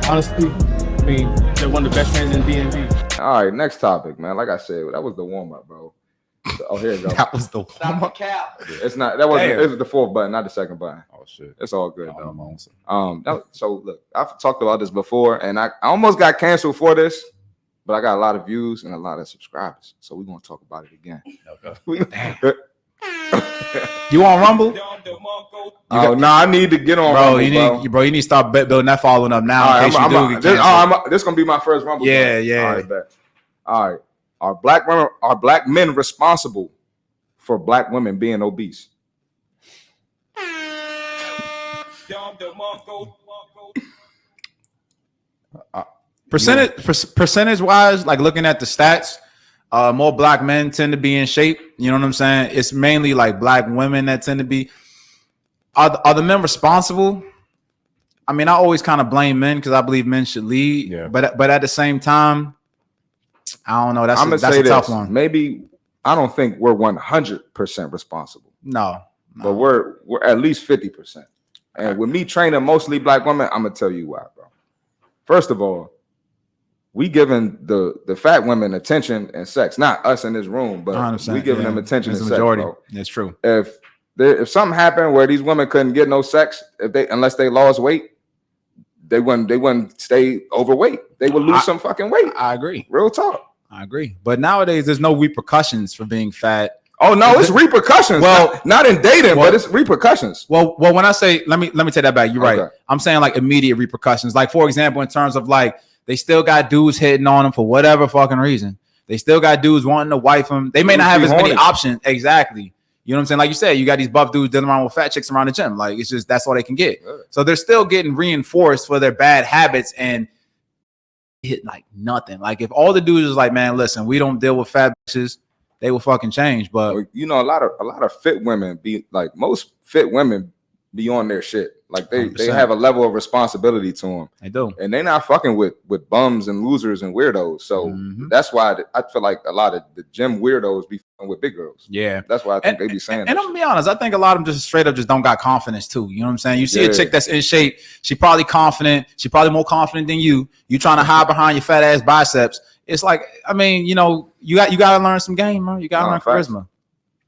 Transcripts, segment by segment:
Honestly, I mean, they're one of the best friends in DMV. All right, next topic, man. Like I said, that was the warm up, bro. So, oh, here you go. That was the warm up. It's not. That wasn't. It was the fourth button, not the second button. Oh shit. It's all good though. So look, I've talked about this before, and I almost got canceled for this, but I got a lot of views and a lot of subscribers, so we're gonna talk about it again. Okay. You on Rumble? I need to get on Rumble, bro. You need to start building that following up now. This gonna be my first Rumble. Yeah. All right. Are black men responsible for black women being obese? Percentage wise, like looking at the stats, more black men tend to be in shape. You know what I'm saying? It's mainly like black women that tend to be. Are the men responsible? I mean, I always kind of blame men because I believe men should lead. Yeah. But at the same time, I don't know. That's a tough one. Maybe I don't think we're 100% responsible. No. But we're at least 50%. And with me training mostly black women, I'm gonna tell you why, bro. First of all, we giving the fat women attention and sex. Not us in this room, but we giving them attention and sex, bro. That's true. If something happened where these women couldn't get no sex, unless they lost weight, they wouldn't stay overweight. They would lose some fucking weight. I agree. Real talk. I agree. But nowadays, there's no repercussions for being fat. Oh no, it's repercussions. Well, not in dating, but it's repercussions. Well, when I say let me take that back. You're right. I'm saying like immediate repercussions. Like for example, in terms of like they still got dudes hitting on them for whatever fucking reason. They still got dudes wanting to wife them. They may not have as many options. Exactly. You know what I'm saying? Like you said, you got these buff dudes dealing around with fat chicks around the gym. Like it's just that's all they can get. So they're still getting reinforced for their bad habits and hit like nothing. Like if all the dudes is like, man, listen, we don't deal with fat bitches, they will fucking change. But you know, a lot of fit women be like most fit women be on their shit. Like they have a level of responsibility to them. They do, and they're not fucking with bums and losers and weirdos. So that's why I feel like a lot of the gym weirdos be fucking with big girls. Yeah, that's why I think they be saying. And I'm gonna be honest, I think a lot of them just straight up just don't got confidence too. You know what I'm saying? You see a chick that's in shape, she probably confident, she probably more confident than you. You trying to hide behind your fat ass biceps. It's like, I mean, you know, you gotta learn some game, bro. You gotta learn charisma.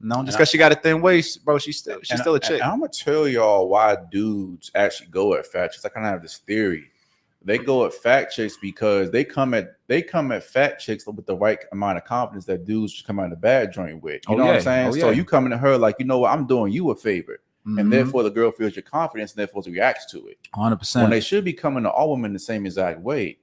No, just because she got a thin waist, bro, she's still a chick. I'm gonna tell y'all why dudes actually go at fat chicks. I kind of have this theory. They go at fat chicks because they come at fat chicks with the right amount of confidence that dudes should come out of the bad joint with. You know what I'm saying? So you coming to her like, you know what, I'm doing you a favor. And therefore the girl feels your confidence and therefore reacts to it. 100%. When they should be coming to all women the same exact way.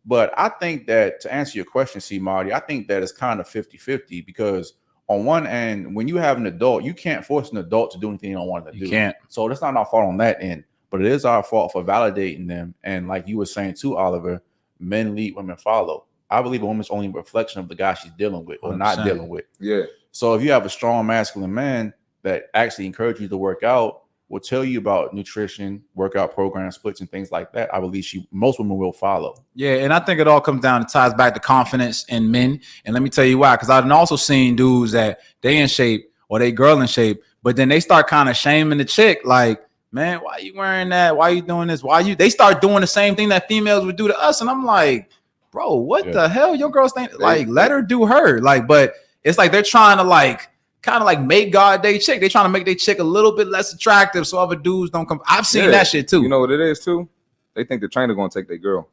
But I think that to answer your question, CMarty, I think that it's kind of 50-50 because on one end, when you have an adult, you can't force an adult to do anything you don't want them to do. You can't. So that's not our fault on that end, but it is our fault for validating them. And like you were saying too, Oliver, men lead, women follow. I believe a woman's only a reflection of the guy she's dealing with or 100%. Not dealing with. Yeah. So if you have a strong masculine man that actually encourages you to work out, will tell you about nutrition, workout programs, splits, and things like that, I believe most women will follow. Yeah, and I think it all comes down to ties back to confidence in men. And let me tell you why, because I've also seen dudes that they in shape or they girl in shape, but then they start kind of shaming the chick, like, man, why you wearing that? Why you doing this? They start doing the same thing that females would do to us. And I'm like, bro, what the hell? Your girl's think like, let her do her. Like, but it's like they're trying to like kind of like make God they chick. They trying to make their chick a little bit less attractive so other dudes don't come. I've seen that shit too. You know what it is too? They think the trainer gonna take their girl.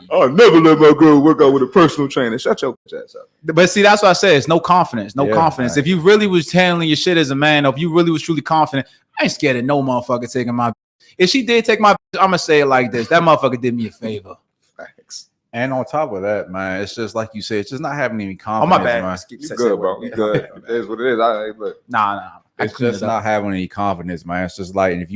I'll never let my girl work out with a personal trainer. Shut your ass up. But see, that's what I said. It's no confidence. No confidence. Right. If you really was handling your shit as a man, or if you really was truly confident, I ain't scared of no motherfucker taking my. If she did take my, I'm gonna say it like this: that motherfucker did me a favor. Thanks. And on top of that, man, it's just like you said, it's just not having any confidence. Oh, my bad. Man. You good, bro. You good. It is what it is. Look. Nah. It's just not having any confidence, man. It's just like, and if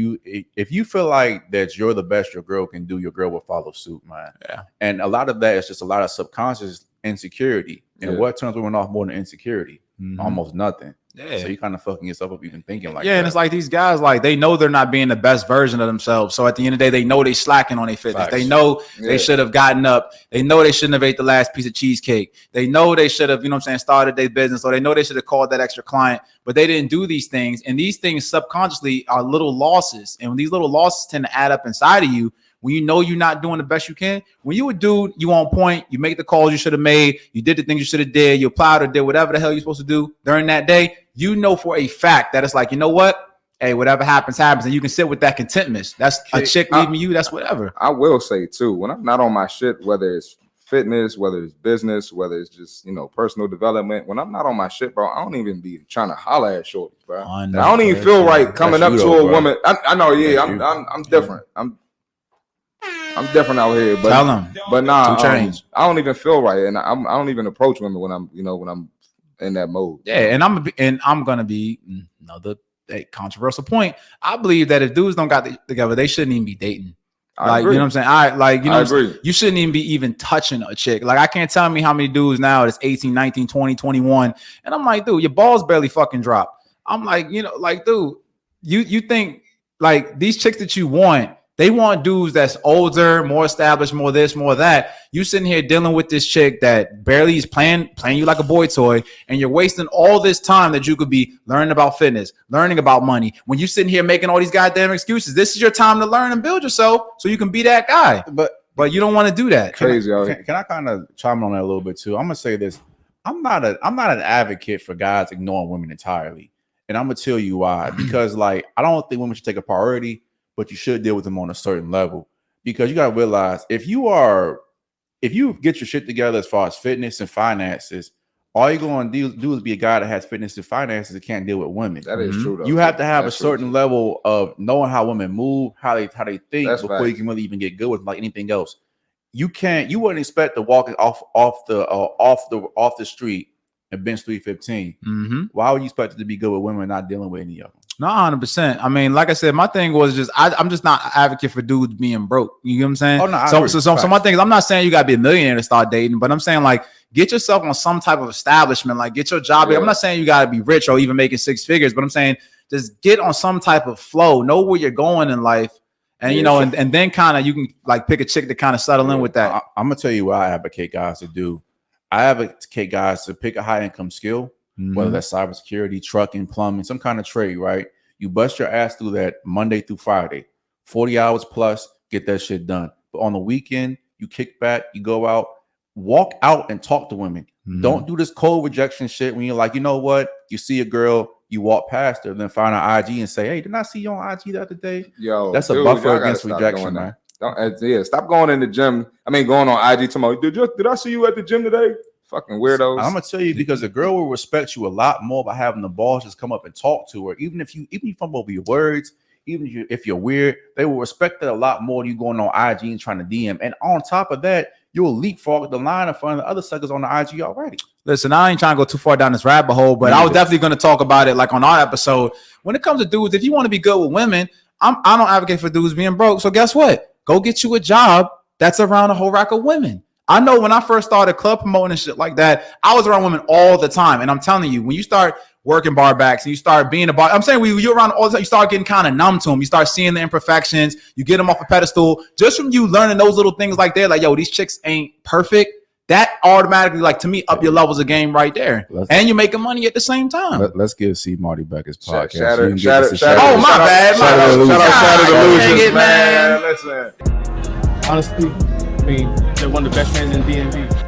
you feel like that you're the best your girl can do, your girl will follow suit, man. Yeah. And a lot of that is just a lot of subconscious insecurity. And what turns women off more than insecurity? almost nothing. Yeah. So you kind of fucking yourself up even thinking like yeah, that. and it's like these guys, like they know they're not being the best version of themselves. So at the end of the day, they know they slacking on their fitness. Facts. They know they should have gotten up. They know they shouldn't have ate the last piece of cheesecake. They know they should have, started their business, or they know they should have called that extra client, but they didn't do these things. And these things subconsciously are little losses. And when these little losses tend to add up inside of you, when you know you're not doing the best you can, when you a dude, you on point, you make the calls you should have made, you did the things you should have did, you applied or did whatever the hell you're supposed to do during that day, you know for a fact that it's like, you know what? Hey, whatever happens, happens. And you can sit with that contentment. That's a chick leaving you, that's whatever. I will say too, when I'm not on my shit, whether it's fitness, whether it's business, whether it's just, personal development, when I'm not on my shit, bro, I don't even be trying to holler at shorties, bro. I don't even feel right coming up to a woman. I know, yeah, I'm different. I'm different out here, but tell them. But nah, I don't even feel right, and I don't even approach women when I'm, when I'm in that mode. Yeah, and I'm gonna be another controversial point. I believe that if dudes don't got together, they shouldn't even be dating. I agree. You know what I'm saying? I agree. You shouldn't even be even touching a chick. Like, I can't tell me how many dudes now that's 18, 19, 20, 21. And I'm like, dude, your balls barely fucking drop. I'm like, dude, you think like these chicks that you want, they want dudes that's older, more established, more this, more that. You sitting here dealing with this chick that barely is playing you like a boy toy, and you're wasting all this time that you could be learning about fitness, learning about money. When you sitting here making all these goddamn excuses, this is your time to learn and build yourself so you can be that guy. But you don't want to do that. Crazy. Can I kind of chime on that a little bit too? I'm gonna say this. I'm not an advocate for guys ignoring women entirely, and I'm gonna tell you why. Because I don't think women should take a priority, but you should deal with them on a certain level, because you got to realize if you get your shit together as far as fitness and finances, all you're going to do is be a guy that has fitness and finances and can't deal with women. That is true, though. You have to have a certain level of knowing how women move, how they think before you can really even get good with like anything else. You wouldn't expect to walk off the street and bench 315. Mm-hmm. Why would you expect it to be good with women not dealing with any of them? No, 100%. I mean, like I said, my thing was just I'm just not an advocate for dudes being broke. You know what I'm saying? Oh, no, so my thing is, I'm not saying you gotta be a millionaire to start dating, but I'm saying like get yourself on some type of establishment, like get your job. Yeah. I'm not saying you gotta be rich or even making six figures, but I'm saying just get on some type of flow, know where you're going in life, and and then kind of you can like pick a chick to kind of settle in with that. I'm gonna tell you what I advocate guys to do. I advocate guys to pick a high income skill, whether that's cybersecurity, trucking, plumbing, some kind of trade, right? You bust your ass through that Monday through Friday, 40 hours plus, get that shit done. But on the weekend, you kick back, you go out, walk out and talk to women. Don't do this cold rejection shit when you're like, you know what? You see a girl, you walk past her, then find her IG and say, hey, didn't I see you on IG the other day? Yo, that's a buffer against rejection, man. Stop going in the gym. I mean, going on IG tomorrow. Did I see you at the gym today? Fucking weirdos. I'm gonna tell you, because a girl will respect you a lot more by having the balls just come up and talk to her. Even if you fumble over your words, even if you're weird, they will respect that a lot more than you going on IG and trying to DM. And on top of that, you'll leapfrog the line in front of the other suckers on the IG already. Listen, I ain't trying to go too far down this rabbit hole, but I was definitely going to talk about it like on our episode. When it comes to dudes, if you want to be good with women, I don't advocate for dudes being broke. So guess what? Go get you a job that's around a whole rack of women. I know when I first started club promoting and shit like that, I was around women all the time. And I'm telling you, when you start working bar backs and you start being a bar, I'm saying when you're around all the time, you start getting kind of numb to them. You start seeing the imperfections. You get them off a pedestal. Just from you learning those little things like that, like, yo, these chicks ain't perfect. That automatically, like, to me, up your levels of game right there. And you're making money at the same time. Let's give CMarty back his podcast. Oh, my bad. Shout out, man. Listen. Honestly, I mean, they're one of the best fans in DMV.